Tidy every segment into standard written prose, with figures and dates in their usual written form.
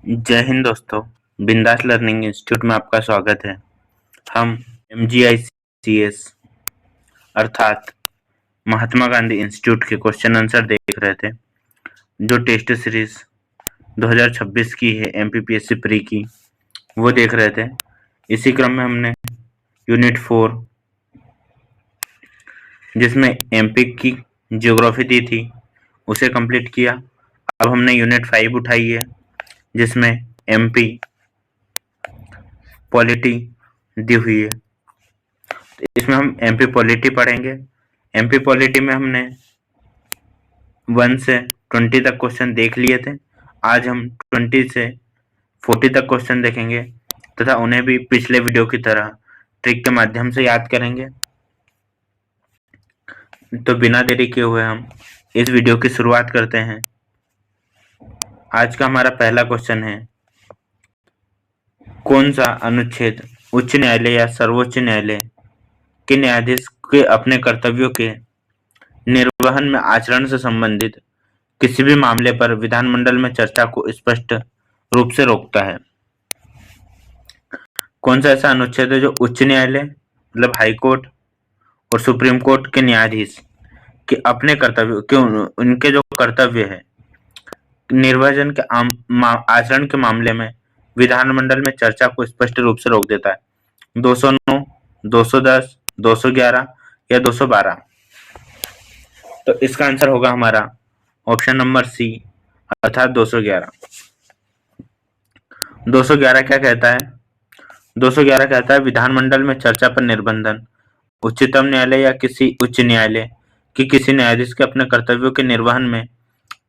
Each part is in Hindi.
जय हिंद दोस्तों। बिंदास लर्निंग इंस्टीट्यूट में आपका स्वागत है। हम MGICS अर्थात महात्मा गांधी इंस्टीट्यूट के क्वेश्चन आंसर देख रहे थे, जो टेस्ट सीरीज 2026 की है MPPSC प्री की, वो देख रहे थे। इसी क्रम में हमने यूनिट 4 जिसमें MP की ज्योग्राफी दी थी उसे कंप्लीट किया। अब हमने यूनिट 5 उठाई है जिसमें MP पॉलिटी दी हुई है। तो इसमें हम MP पॉलिटी पढ़ेंगे। MP पॉलिटी में हमने 1 से 20 तक क्वेश्चन देख लिए थे। आज हम 20 से 40 तक क्वेश्चन देखेंगे तथा उन्हें भी पिछले वीडियो की तरह ट्रिक के माध्यम से याद करेंगे। तो बिना देरी किए हुए हम इस वीडियो की शुरुआत करते हैं। आज का हमारा पहला क्वेश्चन है, कौन सा अनुच्छेद उच्च न्यायालय या सर्वोच्च न्यायालय के न्यायाधीश के अपने कर्तव्यों के निर्वहन में आचरण से संबंधित किसी भी मामले पर विधानमंडल में चर्चा को स्पष्ट रूप से रोकता है? कौन सा ऐसा अनुच्छेद है जो उच्च न्यायालय मतलब हाई कोर्ट और सुप्रीम कोर्ट के न्यायाधीश के अपने कर्तव्य के उनके जो कर्तव्य है निर्वाचन के आचरण के मामले में विधानमंडल में चर्चा को स्पष्ट रूप से रोक देता है? 209, 210, 211 या 212? तो इसका आंसर होगा हमारा ऑप्शन नंबर सी अर्थात 211। 211 क्या कहता है? 211 कहता है विधानमंडल में चर्चा पर निर्बंधन उच्चतम न्यायालय या किसी उच्च न्यायालय की किसी न्यायाधीश के अपने कर्तव्यों के निर्वहन में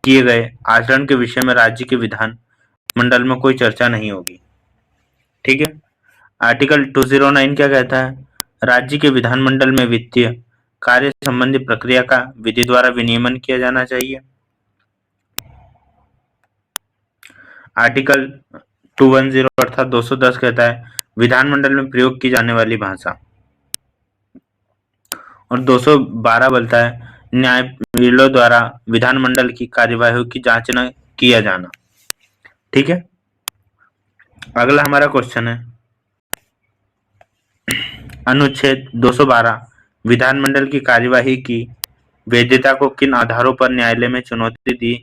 किए गए आचरण के विषय में राज्य के विधान मंडल में कोई चर्चा नहीं होगी। ठीक है। आर्टिकल 209 क्या कहता है? राज्य के विधानमंडल में वित्तीय कार्य संबंधी प्रक्रिया का विधि द्वारा विनियमन किया जाना चाहिए। आर्टिकल 210 अर्थात 210 कहता है विधानमंडल में प्रयोग की जाने वाली भाषा। और 212 बोलता है न्यायपालिका द्वारा विधानमंडल की कार्यवाही की जांच न किया जाना। ठीक है। अगला हमारा क्वेश्चन है, अनुच्छेद 212 विधानमंडल की कार्यवाही की वैधता को किन आधारों पर न्यायालय में चुनौती दी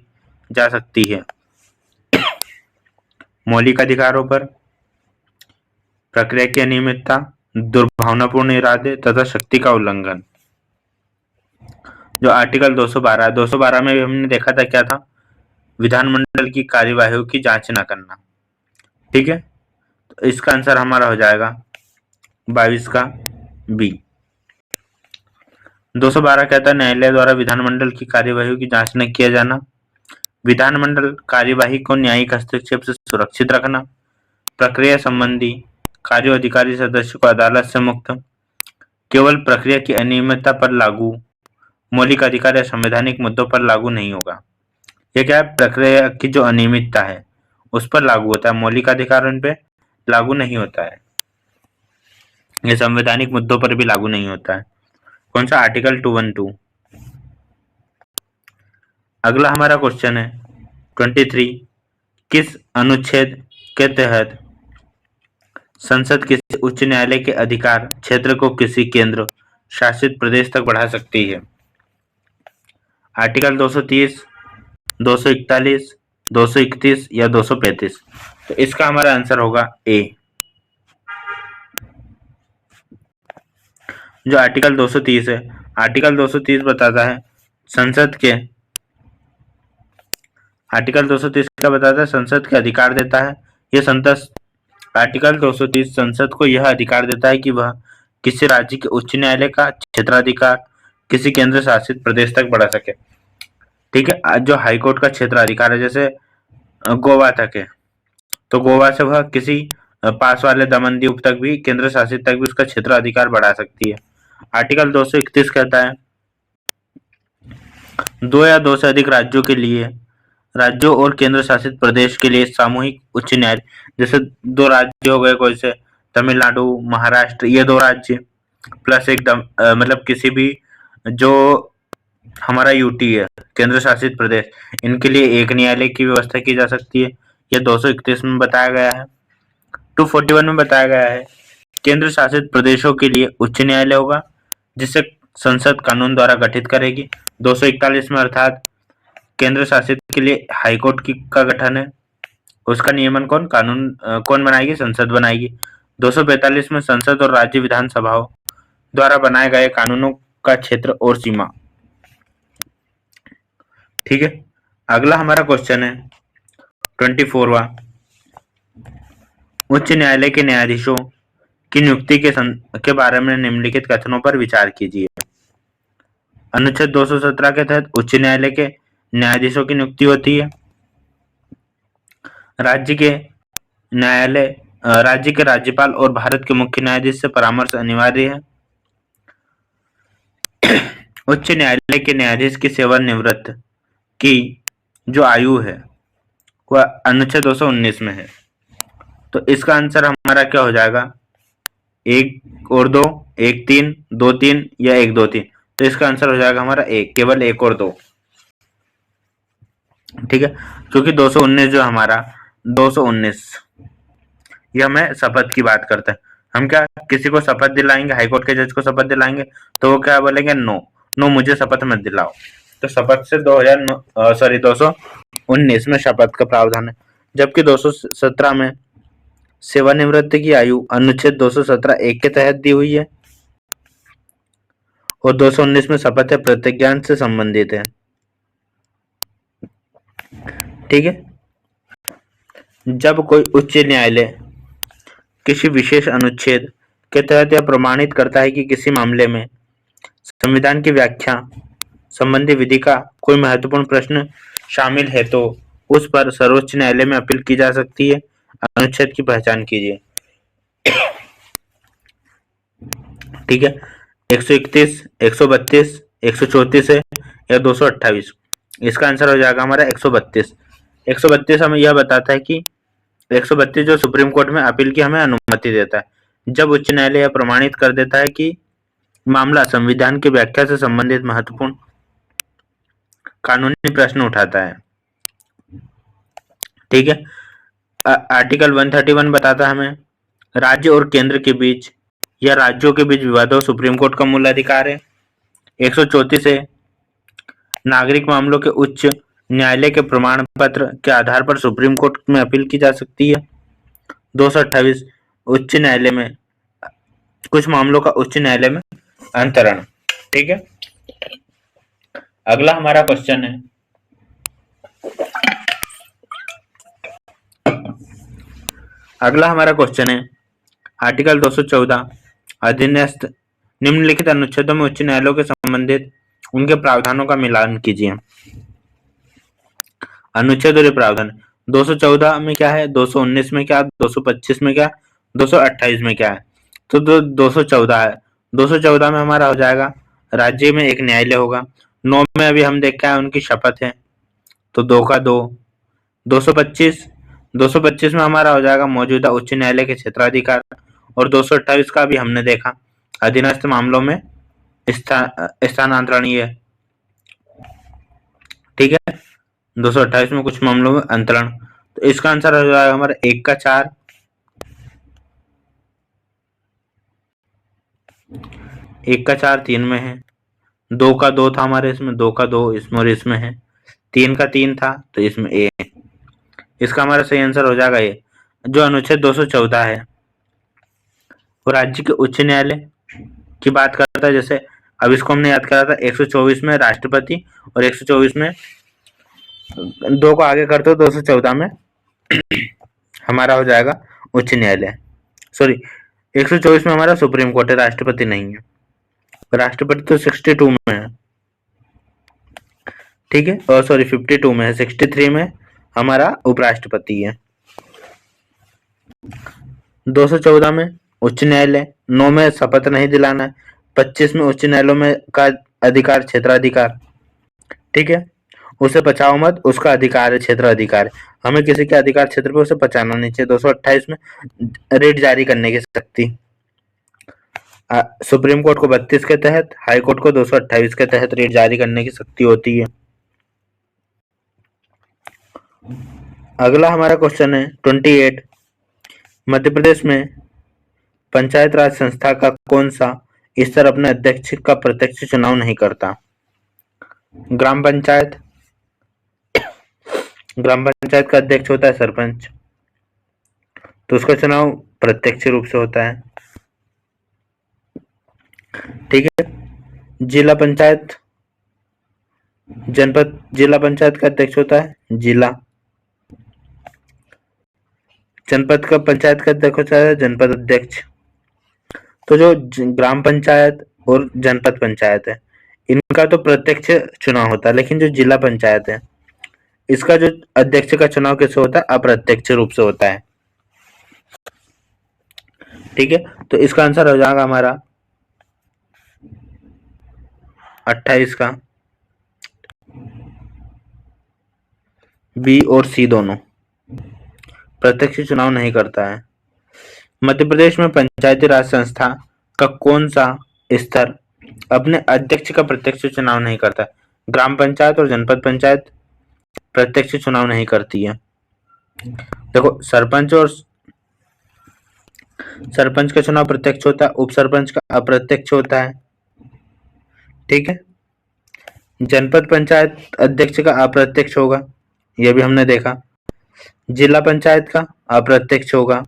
जा सकती है? मौलिक अधिकारों पर, प्रक्रिया की अनियमितता, दुर्भावनापूर्ण इरादे तथा शक्ति का उल्लंघन। जो आर्टिकल 212 में हमने देखा था क्या था? विधानमंडल की कार्यवाही की जांच न करना। ठीक है। तो इसका आंसर हमारा हो जाएगा 22 का बी। 212 कहता है न्यायालय द्वारा विधानमंडल की कार्यवाही की जांच न किया जाना, विधानमंडल कार्यवाही को न्यायिक हस्तक्षेप से सुरक्षित रखना, प्रक्रिया संबंधी कार्य अधिकारी सदस्य को अदालत से मुक्त, केवल प्रक्रिया की अनियमितता पर लागू, मौलिक अधिकार या संवैधानिक मुद्दों पर लागू नहीं होगा। यह क्या है? प्रक्रिया की जो अनियमितता है उस पर लागू होता है, मौलिक अधिकार उन पे लागू नहीं होता है। यह संवैधानिक मुद्दों पर भी लागू नहीं होता है। कौन सा? आर्टिकल 212। अगला हमारा क्वेश्चन है 23, किस अनुच्छेद के तहत संसद किसी उच्च न्यायालय के अधिकार क्षेत्र को किसी केंद्र शासित प्रदेश तक बढ़ा सकती है? आर्टिकल 230, 241, 231 या 235? तो इसका हमारा आंसर होगा ए। जो आर्टिकल 230 है, आर्टिकल 230 बताता है संसद के, आर्टिकल 230 क्या बताता है? संसद के अधिकार देता है। यह संसद, आर्टिकल 230 संसद को यह अधिकार देता है कि वह किसी राज्य के उच्च न्यायालय का क्षेत्राधिकार किसी केंद्र शासित प्रदेश तक बढ़ा सके। ठीक है। आज जो हाईकोर्ट का क्षेत्राधिकार है, जैसे गोवा तक है, तो गोवा से वह किसी पास वाले दमन द्वीप तक भी, केंद्र शासित तक भी उसका क्षेत्राधिकार बढ़ा सकती है। आर्टिकल 231 कहता है 2 या 2 से अधिक राज्यों के लिए, राज्यों और केंद्र शासित प्रदेश के लिए सामूहिक उच्च न्यायालय, जैसे 2 राज्य हो गए, कोई से तमिलनाडु, महाराष्ट्र, ये 2 राज्य प्लस एक मतलब किसी भी जो हमारा यूटी है केंद्र शासित प्रदेश, इनके लिए एक न्यायालय की व्यवस्था की जा सकती है। यह 231 में बताया गया है। 241 में बताया गया है केंद्र शासित प्रदेशों के लिए उच्च न्यायालय होगा जिसे संसद कानून द्वारा गठित करेगी। 241 में अर्थात केंद्र शासित के लिए हाईकोर्ट का गठन है, उसका नियमन कौन बनाएगी? संसद बनाएगी। 245 में संसद और राज्य विधानसभाओं द्वारा बनाए गए कानूनों का क्षेत्र और सीमा। ठीक है, अगला हमारा क्वेश्चन है 24वां। उच्च न्यायालय के न्यायाधीशों की नियुक्ति के बारे में निम्नलिखित कथनों पर विचार कीजिए। अनुच्छेद 217 के तहत उच्च न्यायालय के न्यायाधीशों की नियुक्ति होती है। राज्य के राज्यपाल और भारत के मुख्य न्यायाधीश से परामर्श अनिवार्य है। उच्च न्यायालय के न्यायाधीश की सेवानिवृत्त की जो आयु है वह अनुच्छेद 219 में है। तो इसका आंसर हमारा क्या हो जाएगा? 1 और 2, 1 3, 2 3 या 1 2 3। तो इसका आंसर हो जाएगा हमारा केवल 1 और 2। ठीक है, क्योंकि 219 जो हमारा 219 ये हमें शपथ की बात करता है। हम क्या किसी को शपथ दिलाएंगे, हाईकोर्ट के जज को शपथ दिलाएंगे तो वो क्या बोलेंगे? नो मुझे शपथ मत दिलाओ। तो शपथ से 219 में शपथ का प्रावधान है, जबकि 217 में सेवानिवृत्ति की आयु अनुच्छेद 217 1 के तहत दी हुई है और 219 में शपथ या प्रतिज्ञा से संबंधित है। ठीक है, जब कोई उच्च न्यायालय किसी विशेष अनुच्छेद के तहत यह प्रमाणित करता है कि किसी मामले में संविधान की व्याख्या संबंधी विधि का कोई महत्वपूर्ण प्रश्न शामिल है तो उस पर सर्वोच्च न्यायालय में अपील की जा सकती है। अनुच्छेद की पहचान कीजिए। ठीक है, 131, 132, 134 है या 228। इसका आंसर हो जाएगा हमारा 132। 132 हमें यह बताता है कि 132 जो सुप्रीम कोर्ट में अपील की हमें अनुमति देता है, जब उच्च न्यायालय यह प्रमाणित कर देता है कि मामला संविधान की व्याख्या से संबंधित महत्वपूर्ण कानूनी प्रश्न उठाता है। ठीक है, आर्टिकल 131 बताता है हमें राज्य और केंद्र के बीच या राज्यों के बीच विवादों सुप्रीम कोर्ट का मूल अधिकार है। 134 है नागरिक मामलों के उच्च न्यायालय के प्रमाण पत्र के आधार पर सुप्रीम कोर्ट में अपील की जा सकती है। 228 उच्च न्यायालय में कुछ मामलों का उच्च न्यायालय में अंतरण। ठीक है, अगला हमारा क्वेश्चन है आर्टिकल 214 अधिन्यस्त निम्नलिखित अनुच्छेदों में उच्च न्यायालयों के संबंधित उनके प्रावधानों का मिलान कीजिए। अनुच्छेद और प्रावधान 214 में क्या है, 219 में क्या, 225 में क्या, 228 में क्या है? तो 214 है। 214 में हमारा हो जाएगा राज्य में एक न्यायालय होगा। 9 में अभी हम देखा है उनकी शपथ है, तो 2 का 2। 225 में हमारा हो जाएगा मौजूदा उच्च न्यायालय के क्षेत्राधिकार, और 228 का भी हमने देखा अधीनस्थ मामलों में स्थानांतरण। ये ठीक है, 228 में कुछ मामलों में अंतरण। तो इसका आंसर हो जाएगा हमारा 1 का 4, 1 का 4 3 में है, 2 का 2 था हमारे इसमें, 2 का 2 इसमें और इसमें है, 3 का 3 था तो इसमें ए। इसका हमारा सही आंसर हो जाएगा ये। जो अनुच्छेद 214 है वो राज्य के उच्च न्यायालय की बात करता है। जैसे अब इसको हमने याद करा था 124 में राष्ट्रपति और 124 में 2 को आगे करते हो 214 में हमारा हो जाएगा उच्च न्यायालय। सॉरी 124 में हमारा सुप्रीम कोर्ट है, राष्ट्रपति नहीं है। राष्ट्रपति तो 62 में है, ठीक है, और सॉरी 52 में है, 63 में हमारा उपराष्ट्रपति है। 214 में उच्च न्यायालय, 9 में शपथ नहीं दिलाना है, 25 में उच्च न्यायालयों में का अधिकार क्षेत्राधिकार। ठीक है, उसे बचाओ मत, उसका अधिकार है क्षेत्राधिकार। हमें किसी के अधिकार क्षेत्र पे उसे बचाना नहीं चाहिए। 228 में रेट जारी करने की शक्ति सुप्रीम कोर्ट को 32 के तहत, हाई कोर्ट को 228 के तहत रेट जारी करने की शक्ति होती है। अगला हमारा क्वेश्चन है 28। मध्य प्रदेश में पंचायत राज संस्था का कौन सा स्तर अपने अध्यक्ष का प्रत्यक्ष चुनाव नहीं करता? ग्राम पंचायत। ग्राम पंचायत का अध्यक्ष होता है सरपंच, तो उसका चुनाव प्रत्यक्ष रूप से होता है। ठीक है। जिला पंचायत, जनपद, जिला पंचायत का अध्यक्ष होता है जिला। जनपद का पंचायत का अध्यक्ष होता है जनपद अध्यक्ष। तो जो ग्राम पंचायत और जनपद पंचायत है, इनका तो प्रत्यक्ष चुनाव होता है, लेकिन जो जिला पंचायत है, इसका जो अध्यक्ष का चुनाव कैसे होता है? अप्रत्यक्ष रूप से होता है। ठीक है, तो इसका आंसर हो जाएगा हमारा 28 का बी और सी दोनों प्रत्यक्ष चुनाव नहीं करता है। मध्य प्रदेश में पंचायती राज संस्था का कौन सा स्तर अपने अध्यक्ष का प्रत्यक्ष चुनाव नहीं करता है? ग्राम पंचायत और जनपद पंचायत प्रत्यक्ष चुनाव नहीं करती है। देखो, सरपंच का चुनाव प्रत्यक्ष होता है, उप सरपंच का अप्रत्यक्ष होता है। ठीक है। जनपद पंचायत अध्यक्ष का अप्रत्यक्ष होगा, यह भी हमने देखा। जिला पंचायत का अप्रत्यक्ष होगा,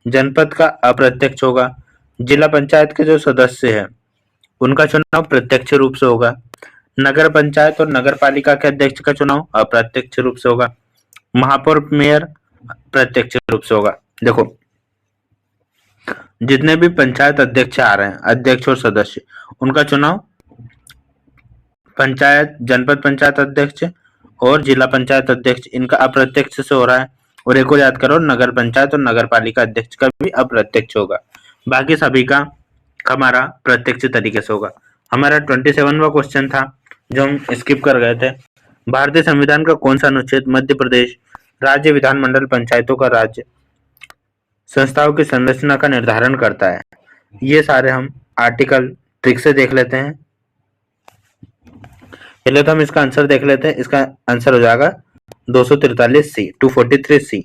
जनपद का अप्रत्यक्ष होगा। जिला पंचायत के जो सदस्य हैं उनका चुनाव प्रत्यक्ष रूप से होगा। नगर पंचायत और नगर पालिका के अध्यक्ष का चुनाव अप्रत्यक्ष रूप से होगा। महापौर, मेयर प्रत्यक्ष रूप से होगा। देखो, जितने भी पंचायत अध्यक्ष आ रहे हैं, अध्यक्ष और सदस्य, उनका चुनाव पंचायत, जनपद पंचायत अध्यक्ष और जिला पंचायत अध्यक्ष, इनका अप्रत्यक्ष से हो रहा है। और एक और याद करो, नगर पंचायत और नगर पालिका अध्यक्ष का भी अप्रत्यक्ष होगा। बाकी सभी का हमारा प्रत्यक्ष तरीके से होगा। हमारा 27वां क्वेश्चन था जो हम स्किप कर गए थे। भारतीय संविधान का कौन सा अनुच्छेद मध्य प्रदेश राज्य विधानमंडल पंचायतों का राज्य संस्थाओं की संरचना का निर्धारण करता है? ये सारे हम आर्टिकल ट्रिक से देख लेते हैं। पहले तो हम इसका आंसर देख लेते हैं। इसका आंसर हो जाएगा 243 सी, 243 सी।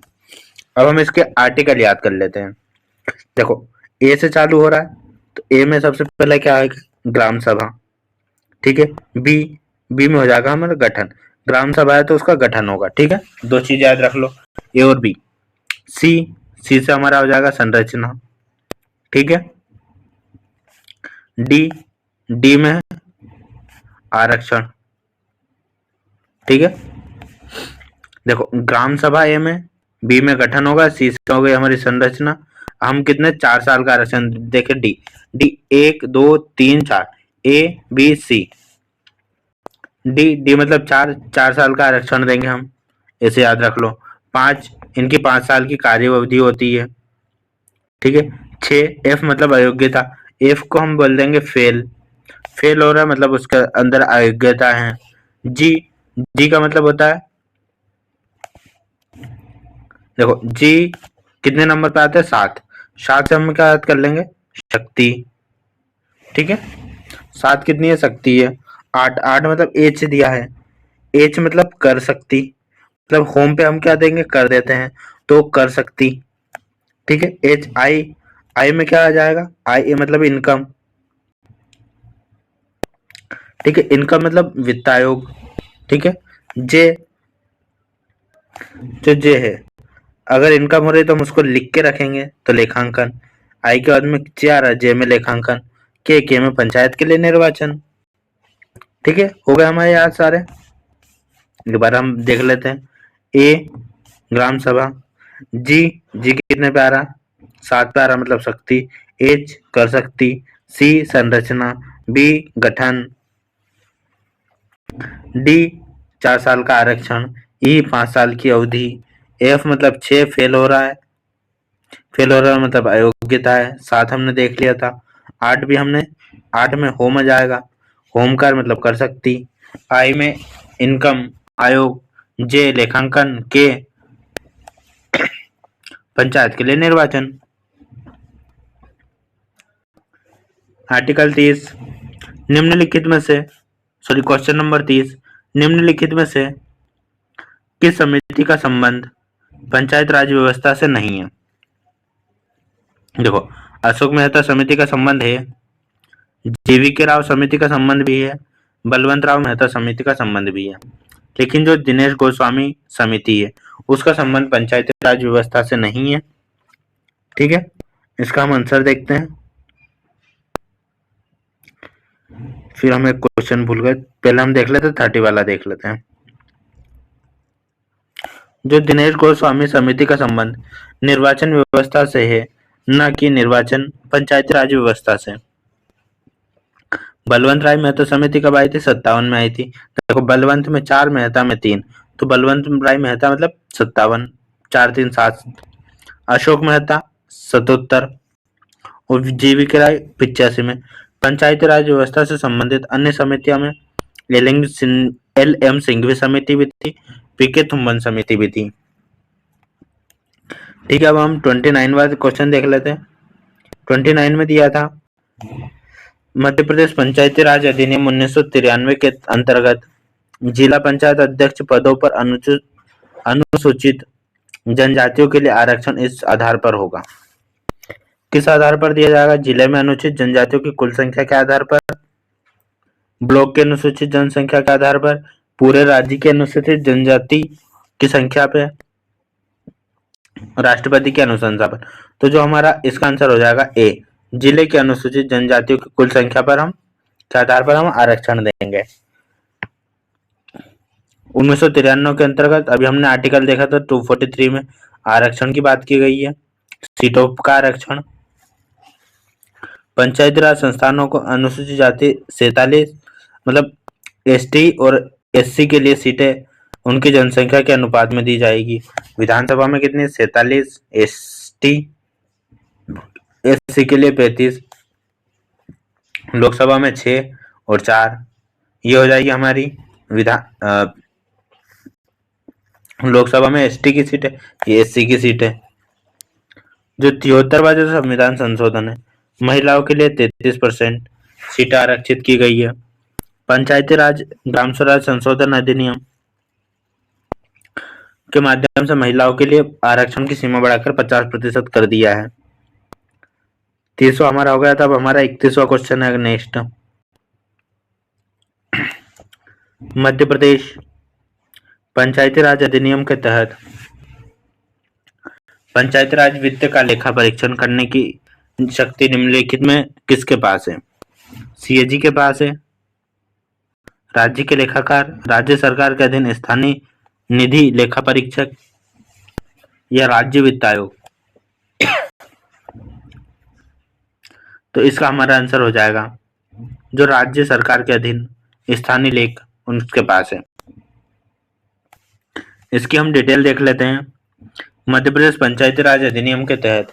अब हम इसके आर्टिकल याद कर लेते हैं। देखो, ए से चालू हो रहा है, तो ए में सबसे पहले क्या आएगा? ग्राम सभा। ठीक है। बी में हो जाएगा हमारा गठन। ग्राम सभा है तो उसका गठन होगा। ठीक है, दो चीज याद रख लो, ए और बी। सी से हमारा हो जाएगा संरचना। ठीक है। डी में आरक्षण। ठीक है। देखो, ग्राम सभा ए में, बी में गठन होगा, सी से हो गई हमारी संरचना। हम कितने 4 साल का आरक्षण देखे। D 1 2 3 4, A B C. D मतलब 4 साल का आरक्षण देंगे हम, इसे याद रख लो। 5, इनकी 5 साल की कार्य अवधि होती है। ठीक है। 6, एफ मतलब अयोग्यता। एफ को हम बोल देंगे फेल हो रहा है, मतलब उसके अंदर अयोग्यता है। जी का मतलब होता है, देखो जी कितने नंबर पे आता है? 7 से हम क्या याद कर लेंगे? शक्ति। ठीक है। 7 कितनी है? शक्ति है। 8 मतलब एच दिया है। एच मतलब कर सकती, मतलब होम पे हम क्या देंगे? कर देते हैं, तो कर सकती। ठीक है। एच आई में क्या आ जाएगा? आई मतलब इनकम। ठीक है, इनकम मतलब वित्त आयोग। ठीक है। जे है, अगर इनकम हो रही तो हम उसको लिख के रखेंगे, तो लेखांकन। आई के बाद में जे आ रहा है, जे में लेखांकन। के में पंचायत के लिए निर्वाचन। ठीक है, हो गए हमारे याद सारे। एक बार हम देख लेते हैं। ए ग्राम सभा, जी कितने पे आ रहा? 7 पे आ रहा, मतलब शक्ति। एच कर सकती, सी संरचना, बी गठन, डी 4 साल का आरक्षण, ई 5 साल की अवधि, एफ मतलब 6 फेल हो रहा है मतलब अयोग्यता है। 7 हमने देख लिया था। 8 भी हमने, 8 में होम आ जाएगा, होमकार मतलब कर सकती। आई में इनकम आयोग, जे लेखांकन, के पंचायत के लिए निर्वाचन। आर्टिकल 30, निम्नलिखित में से, सॉरी क्वेश्चन नंबर 30, निम्नलिखित में से किस समिति का संबंध पंचायत राज व्यवस्था से नहीं है। देखो, अशोक मेहता समिति का संबंध है, जीवीके राव समिति का संबंध भी है, बलवंत राव मेहता समिति का संबंध भी है, लेकिन जो दिनेश गोस्वामी समिति है उसका संबंध पंचायती राज व्यवस्था से नहीं है। ठीक है, इसका हम आंसर देखते हैं। फिर हम एक क्वेश्चन भूल गए, पहले हम देख लेते 30 वाला देख लेते हैं। जो दिनेश गोस्वामी समिति का संबंध निर्वाचन व्यवस्था से है, न कि निर्वाचन पंचायती राज व्यवस्था से। बलवंत राय मेहता समिति कब आई थी? 57 में आई थी। देखो, बलवंत में 4, मेहता में 3, तो बलवंत राय मेहता मतलब 57, 4 3 7। अशोक मेहता 77 और जीवीके राय 85 में। पंचायती राज व्यवस्था से संबंधित अन्य समितियों में एल एम सिंघवी समिति भी थी, पीके थुम्बन समिति भी थी। ठीक है, अब हम 29 वाला क्वेश्चन देख लेते हैं। 29 में दिया था, मध्य प्रदेश पंचायती राज अधिनियम 1993 के अंतर्गत जिला पंचायत अध्यक्ष पदों पर अनुसूचित जनजातियों के लिए आरक्षण इस आधार पर होगा। किस आधार पर दिया जाएगा? जिले में अनुसूचित जनजातियों की कुल संख्या के आधार पर, ब्लॉक के अनुसूचित जनसंख्या के आधार पर, पूरे राज्य के अनुसूचित जनजाति की संख्या पे, राष्ट्रपति की अनुशंसा पर। तो जो हमारा इसका आंसर हो जाएगा ए, जिले के अनुसूचित जनजातियों की कुल संख्या पर हम के आधार पर हम आरक्षण देंगे। 1993 के अंतर्गत अभी हमने आर्टिकल देखा था 243 में आरक्षण की बात की गई है, सीटों का आरक्षण। पंचायती राज संस्थानों को अनुसूचित जाति 47 मतलब एसटी और एससी के लिए सीटें उनकी जनसंख्या के अनुपात में दी जाएगी। विधानसभा में कितनी? 47, एसटी एससी के लिए 35, लोकसभा में 6 और 4। ये हो जाएगी हमारी लोकसभा में एसटी की सीट है, ये एससी की सीट है। जो 73वां जो संविधान संशोधन है, महिलाओं के लिए 33% सीटें आरक्षित की गई है। पंचायती राज ग्राम स्वराज संशोधन अधिनियम के माध्यम से महिलाओं के लिए आरक्षण की सीमा बढ़ाकर 50% कर दिया है। 30वां हमारा हो गया था। अब हमारा 31वां क्वेश्चन है नेक्स्ट। मध्य प्रदेश पंचायती राज अधिनियम के तहत पंचायती राज वित्त का लेखा परीक्षण करने की शक्ति निम्नलिखित में किसके पास है? सीएजी के पास है, राज्य के लेखाकार, राज्य सरकार के अधीन स्थानीय निधि लेखा परीक्षक या राज्य वित्त आयोग। तो इसका हमारा आंसर हो जाएगा जो राज्य सरकार के अधीन स्थानीय लेख उनके पास है। इसकी हम डिटेल देख लेते हैं। मध्य प्रदेश पंचायती राज अधिनियम के तहत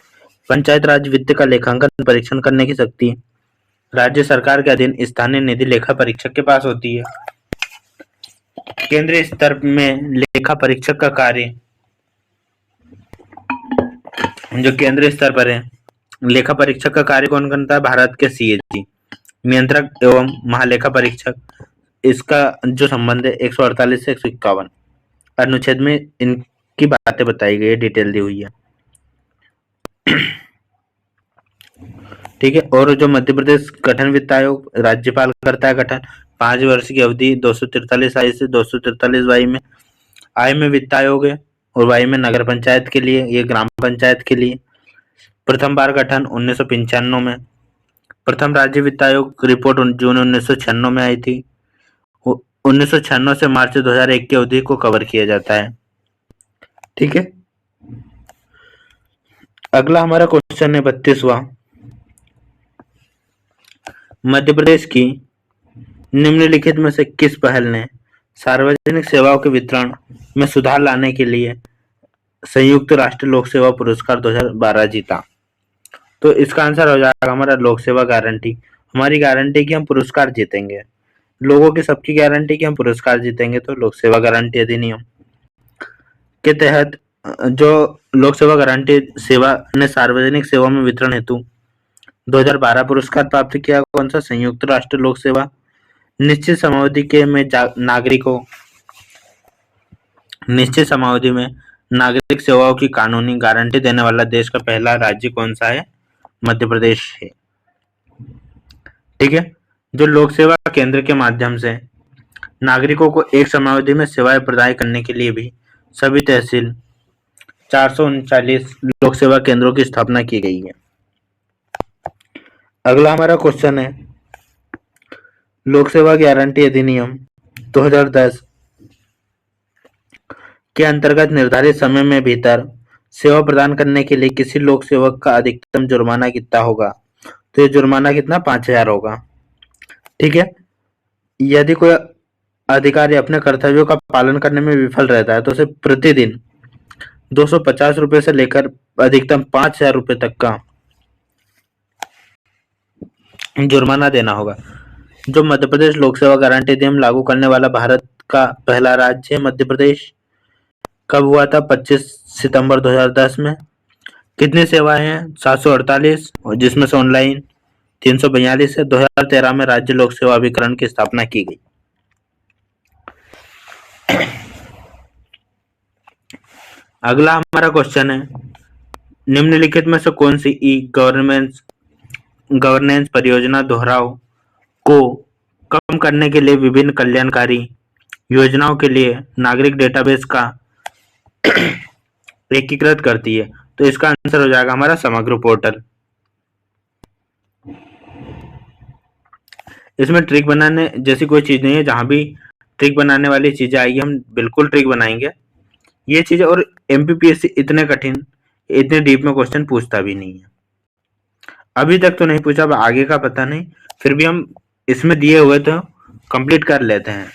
पंचायत राज वित्त का लेखांकन परीक्षण करने की शक्ति राज्य सरकार के अधीन स्थानीय निधि लेखा परीक्षक के पास होती है। केंद्रीय स्तर में लेखा परीक्षक का कार्य, जो केंद्रीय स्तर पर है, लेखा परीक्षक का कार्य कौन करता है? भारत के सीएजी, नियंत्रक एवं महालेखा परीक्षक। इसका जो संबंध है 148 से 151 अनुच्छेद में इनकी बातें बताई गई है, डिटेल दी हुई है। ठीक है, और जो मध्य प्रदेश गठन वित्त आयोग राज्यपाल करता है गठन, 5 वर्ष की अवधि, 243 आय से 243 आय में वित्त आयोग है, और वाई में नगर पंचायत के लिए, ये ग्राम पंचायत के लिए। प्रथम बार गठन 1995 में। प्रथम राज्य वित्त आयोग रिपोर्ट जून 1996 में आई थी। 1996 से मार्च 2001 की अवधि को कवर किया जाता है। ठीक है, अगला हमारा क्वेश्चन है 32वां। मध्य प्रदेश की निम्नलिखित में से किस पहल ने सार्वजनिक सेवाओं के वितरण में सुधार लाने के लिए संयुक्त राष्ट्र लोक सेवा पुरस्कार 2012 जीता? तो इसका आंसर हो जाएगा हमारा लोक सेवा गारंटी। हमारी गारंटी की हम पुरस्कार जीतेंगे, लोगों की सबकी गारंटी की हम पुरस्कार जीतेंगे। तो लोक सेवा गारंटी अधिनियम के तहत जो लोक सेवा गारंटी सेवा ने सार्वजनिक सेवा में वितरण हेतु 2012 पुरस्कार प्राप्त किया। कौन सा? संयुक्त राष्ट्र लोक सेवा। निश्चित समयावधि के में नागरिकों निश्चित समयावधि में नागरिक सेवाओं की कानूनी गारंटी देने वाला देश का पहला राज्य कौन सा है? मध्य प्रदेश है। ठीक है। जो लोक सेवा केंद्र के माध्यम से नागरिकों को एक समयावधि में सेवाएं प्रदान करने के लिए भी सभी तहसील 439 लोक सेवा केंद्रों की स्थापना की गई है। अगला हमारा क्वेश्चन है, लोक सेवा गारंटी अधिनियम 2010 के अंतर्गत निर्धारित समय में भीतर सेवा प्रदान करने के लिए किसी लोक सेवक का अधिकतम जुर्माना कितना होगा? तो ये जुर्माना कितना? 5,000 होगा। ठीक है। यदि कोई अधिकारी अपने कर्तव्यों का पालन करने में विफल रहता है तो उसे प्रतिदिन 250 रुपए से लेकर अधिकतम 5,000 रुपए तक का जुर्माना देना होगा। जो मध्य प्रदेश लोक सेवा गारंटी अधिनियम लागू करने वाला भारत का पहला राज्य है मध्य प्रदेश। कब हुआ था? 25 सितंबर 2010 में। कितनी सेवाएं हैं? 748, और जिसमें से ऑनलाइन 342 है। 2013 में राज्य लोक सेवा अभिकरण की स्थापना की गई। अगला हमारा क्वेश्चन है, निम्नलिखित में से कौन सी ई गवर्नेंस परियोजना दोहराव को कम करने के लिए विभिन्न कल्याणकारी योजनाओं के लिए नागरिक डेटाबेस का एकीकृत करती है? तो इसका आंसर हो जाएगा हमारा समग्र पोर्टल। इसमें ट्रिक बनाने जैसी कोई चीज नहीं है। जहां भी ट्रिक बनाने वाली चीजें आएगी हम बिल्कुल ट्रिक बनाएंगे। ये चीजें, और एमपीपीएससी इतने कठिन इतने डीप में क्वेश्चन पूछता भी नहीं है। अभी तक तो नहीं पूछा, अब आगे का पता नहीं, फिर भी हम इसमें दिए हुए तो कंप्लीट कर लेते हैं।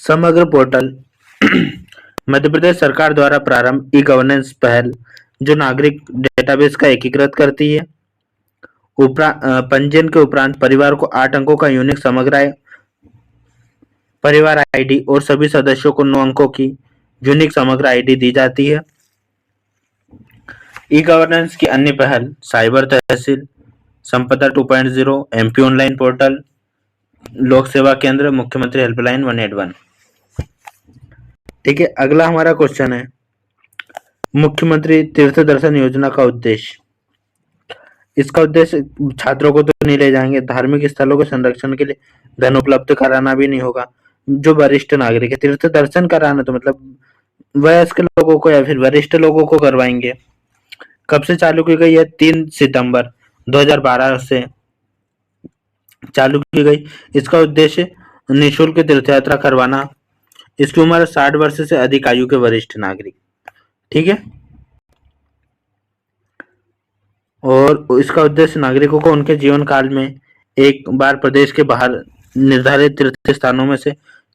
समग्र पोर्टल मध्य प्रदेश सरकार द्वारा प्रारंभ ई गवर्नेंस पहल जो नागरिक डेटाबेस का एकीकृत करती है। पंजीयन के उपरांत परिवार को 8 अंकों का यूनिक समग्र परिवार आईडी और सभी सदस्यों को 9 अंकों की यूनिक समग्र आईडी दी जाती है। ई गवर्नेंस की अन्य पहल साइबर तहसील, संपदा 2.0, एमपी ऑनलाइन पोर्टल, लोक सेवा केंद्र, मुख्यमंत्री हेल्पलाइन 181। ठीक है। अगला हमारा क्वेश्चन है, मुख्यमंत्री तीर्थ दर्शन योजना का उद्देश्य। इसका उद्देश्य छात्रों को तो नहीं ले जाएंगे, धार्मिक स्थलों के संरक्षण के लिए धन उपलब्ध कराना भी नहीं होगा। जो वरिष्ठ नागरिक है, तीर्थ दर्शन कराना तो मतलब वयस्क लोगों को या फिर वरिष्ठ लोगों को करवाएंगे। कब से चालू की गई है? 3 सितंबर 2012 से चालू की गई। इसका उद्देश्य निःशुल्क तीर्थ यात्रा करवाना। इसकी उम्र 60 वर्ष से अधिक आयु के वरिष्ठ नागरिक। ठीक है। और इसका उद्देश्य नागरिकों को उनके जीवन काल में एक बार प्रदेश के बाहर निर्धारित तीर्थ स्थानों में से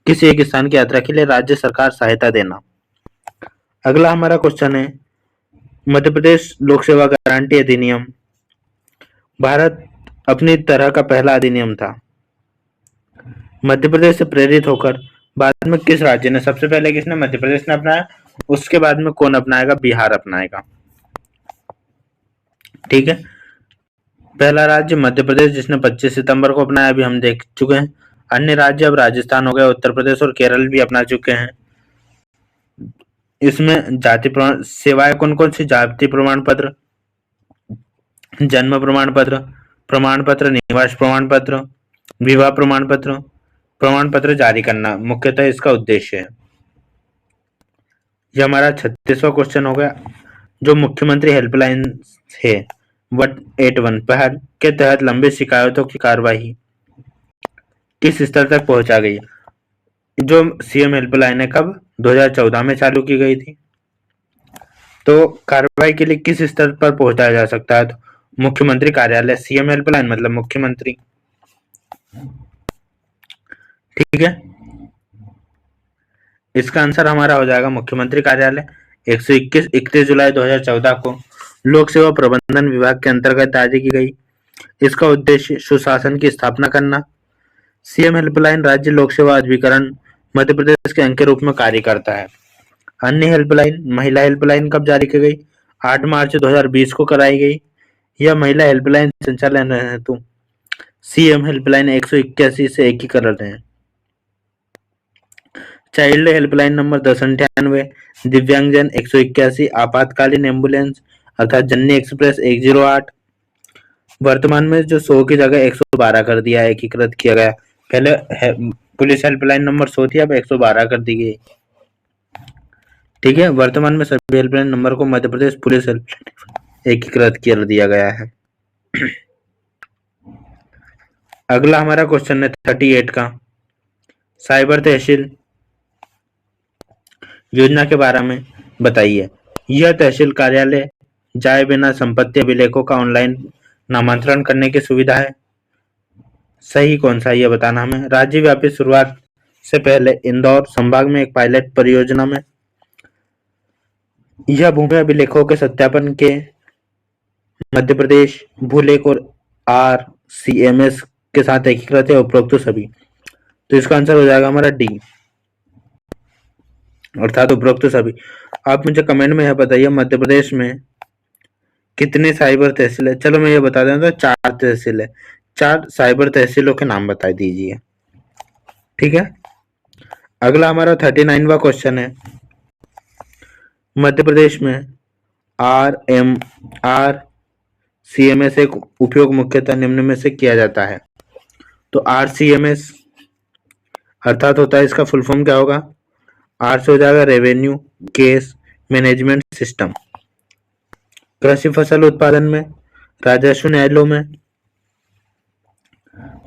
किसी एक स्थान की यात्रा के लिए राज्य सरकार सहायता देना। अगला हमारा क्वेश्चन है, मध्य प्रदेश लोक सेवा गारंटी अधिनियम भारत अपनी तरह का पहला अधिनियम था। मध्य प्रदेश से प्रेरित होकर बाद में किस राज्य ने, सबसे पहले किसने? मध्य प्रदेश ने अपनाया, उसके बाद में कौन अपनाएगा? बिहार अपनाएगा। ठीक है। पहला राज्य मध्य प्रदेश जिसने 25 सितंबर को अपनाया, अभी हम देख चुके हैं। अन्य राज्य अब राजस्थान हो गया, उत्तर प्रदेश और केरल भी अपना चुके हैं। इसमें जाति प्रमाण सेवाएं कौन कौन सी? जाति प्रमाण पत्र, जन्म प्रमाण पत्र, निवास प्रमाण पत्र, विवाह प्रमाण पत्र जारी करना मुख्यतः इसका उद्देश्य है। यह हमारा 36वां क्वेश्चन हो गया। जो मुख्यमंत्री हेल्पलाइन है 181 पहल के तहत लंबी शिकायतों की कार्यवाही किस स्तर तक पहुंचा गई? जो सीएम हेल्पलाइन है कब? 2014 में चालू की गई थी। तो कार्रवाई के लिए किस स्तर पर पहुंचाया जा सकता है? तो मुख्यमंत्री कार्यालय। सीएम हेल्पलाइन मतलब मुख्यमंत्री। ठीक है। इसका आंसर हमारा हो जाएगा मुख्यमंत्री कार्यालय। 31 जुलाई 2014 को लोक सेवा प्रबंधन विभाग के अंतर्गत जारी की गई। इसका उद्देश्य सुशासन की स्थापना करना। सीएम हेल्पलाइन राज्य लोक सेवा अभिकरण मध्य प्रदेश के अंग के रूप में कार्य करता है। अन्य हेल्पलाइन महिला हेल्पलाइन कब जारी की गई? 8 मार्च 2020 को कराई गई। यह महिला हेल्पलाइन संचालन हेतु सीएम हेल्पलाइन 181 से एकीकरण है। चाइल्ड हेल्पलाइन नंबर 1098, दिव्यांगजन 181, आपातकालीन एम्बुलेंस अर्थात जननी एक्सप्रेस 108। वर्तमान में जो 100 की जगह 112 कर दिया है, एकीकृत किया गया। पहले पुलिस हेल्पलाइन नंबर 100 थी, अब 112 कर दी गई। ठीक है, वर्तमान में सभी हेल्पलाइन नंबर को मध्य प्रदेश पुलिस हेल्पलाइन एकीकृत कर दिया गया है। अगला हमारा क्वेश्चन है 38 का, साइबर तहसील योजना के बारे में बताइए। यह तहसील कार्यालय जाए बिना संपत्ति अभिलेखों का ऑनलाइन नामांतरण करने की सुविधा है। सही कौन सा, यह बताना हमें। राज्यव्यापी शुरुआत से पहले इंदौर संभाग में एक पायलट परियोजना में यह भूमि अभिलेखों के सत्यापन के मध्य प्रदेश भूलेख और RCMS के साथ एकीकृत है, उपरोक्त सभी। तो इसका आंसर हो जाएगा हमारा डी, अर्थात उपरोक्त सभी। आप मुझे कमेंट में यह बताइए, मध्य प्रदेश में कितने साइबर तहसील है। चलो मैं ये बता देता, 4 तहसील है। 4 साइबर तहसीलों के नाम बता दीजिए। ठीक है, अगला हमारा 39वां क्वेश्चन है, मध्य प्रदेश में RCMS एक उपयोग मुख्यतः निम्न में से किया जाता है। तो RCMS अर्थात होता है, इसका फुल फॉर्म क्या होगा। आर से हो जाएगा रेवेन्यू केस मैनेजमेंट सिस्टम। कृषि फसल उत्पादन में, राजस्व न्यायालयों में,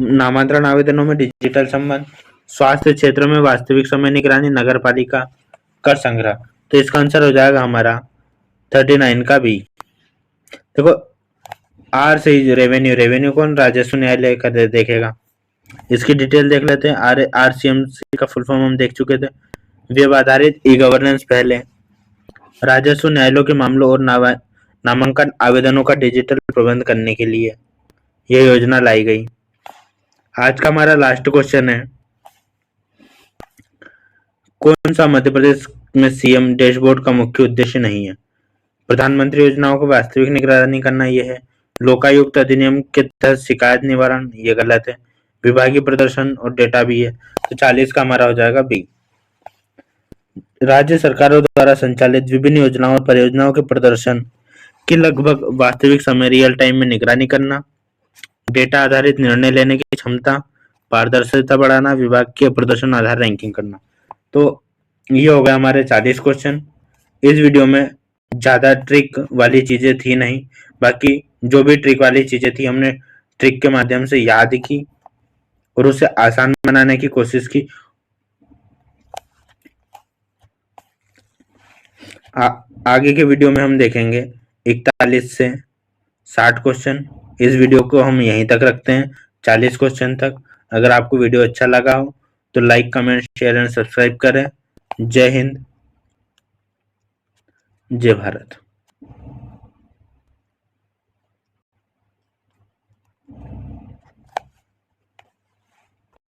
नामांतरण आवेदनों में डिजिटल संबंध, स्वास्थ्य क्षेत्र में वास्तविक समय निगरानी, नगर पालिका कर संग्रह। तो इसका आंसर हो जाएगा हमारा 39 का बी। देखो, आर से रेवेन्यू कौन, राजस्व न्यायालय का देखेगा। इसकी डिटेल देख लेते हैं। RCMC का फुल फॉर्म हम देख चुके थे। वेब आधारित ई गवर्नेंस पहले राजस्व न्यायालयों के मामलों और नामांकन आवेदनों का डिजिटल प्रबंध करने के लिए यह योजना लाई गई। आज का हमारा लास्ट क्वेश्चन है, कौन सा मध्य प्रदेश में CM डैशबोर्ड का मुख्य उद्देश्य नहीं है। प्रधानमंत्री योजनाओं को वास्तविक निगरानी करना यह है। लोकायुक्त अधिनियम के तहत शिकायत निवारण, ये गलत है। विभागीय प्रदर्शन और डेटा भी है। तो 40 का हमारा हो जाएगा बी। राज्य सरकारों द्वारा संचालित विभिन्न योजनाओं और परियोजनाओं के प्रदर्शन की लगभग वास्तविक समय रियल टाइम में निगरानी करना, डेटा आधारित निर्णय लेने की क्षमता, पारदर्शिता बढ़ाना, विभाग के प्रदर्शन आधार रैंकिंग करना। तो ये हो गया हमारे 40 क्वेश्चन। इस वीडियो में ज्यादा ट्रिक वाली चीजें थी नहीं, बाकी जो भी ट्रिक वाली चीजें थी हमने ट्रिक के माध्यम से याद की और उसे आसान बनाने की कोशिश की। आगे के वीडियो में हम देखेंगे 41 से 60 क्वेश्चन। इस वीडियो को हम यहीं तक रखते हैं, 40 क्वेश्चन तक। अगर आपको वीडियो अच्छा लगा हो तो like, comment, share and subscribe करें। जय हिंद, जय भारत।